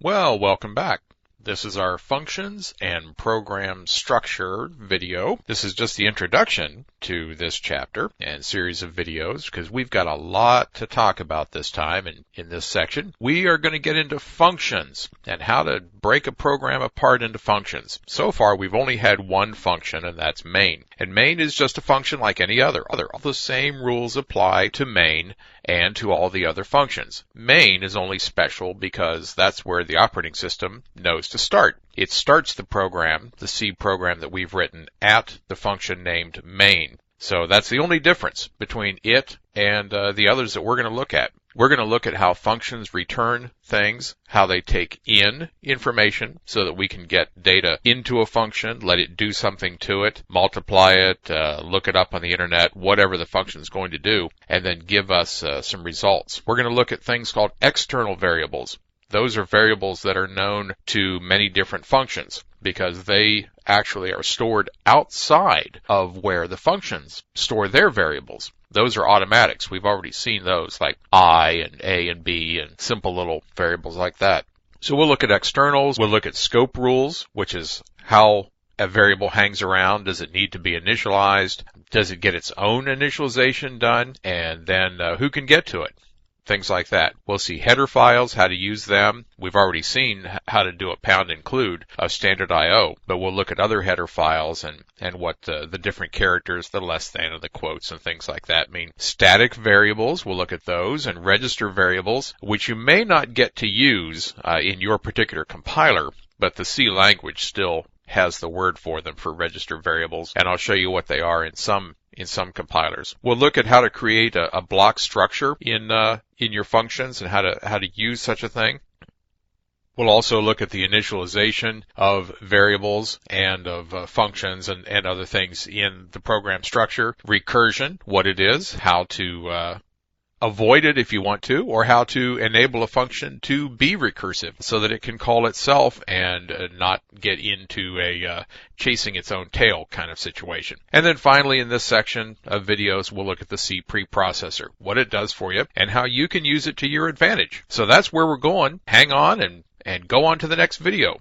Well, welcome back. This is our functions and program structure video. This is just the introduction to this chapter and series of videos because we've got a lot to talk about this time. And in this section, we are going to get into functions and how to break a program apart into functions. So far, we've only had one function, and that's main. And main is just a function like any other. All the same rules apply to main and to all the other functions. Main is only special because that's where the operating system knows to start. It starts the program, the C program that we've written, at the function named main. So that's the only difference between it and the others that we're going to look at. We're going to look at how functions return things, how they take in information so that we can get data into a function, let it do something to it, multiply it, look it up on the internet, whatever the function is going to do, and then give us some results. We're going to look at things called external variables. Those are variables that are known to many different functions because they actually are stored outside of where the functions store their variables. Those are automatics. We've already seen those like I and A and B and simple little variables like that. So we'll look at externals. We'll look at scope rules, which is how a variable hangs around. Does it need to be initialized? Does it get its own initialization done? And then who can get to it? Things like that. We'll see header files, how to use them. We've already seen how to do a pound include of standard I/O, but we'll look at other header files and what the different characters, the less than and the quotes and things like that mean. Static variables, we'll look at those, and register variables, which you may not get to use in your particular compiler, but the C language still has the word for them for register variables, and I'll show you what they are in some compilers. We'll look at how to create a block structure in your functions and how to use such a thing. We'll also look at the initialization of variables and of functions and other things in the program structure. Recursion, what it is, how to avoid it if you want to, or how to enable a function to be recursive so that it can call itself and not get into a chasing its own tail kind of situation. And then finally, in this section of videos, we'll look at the C preprocessor, what it does for you, and how you can use it to your advantage. So that's where we're going. Hang on and go on to the next video.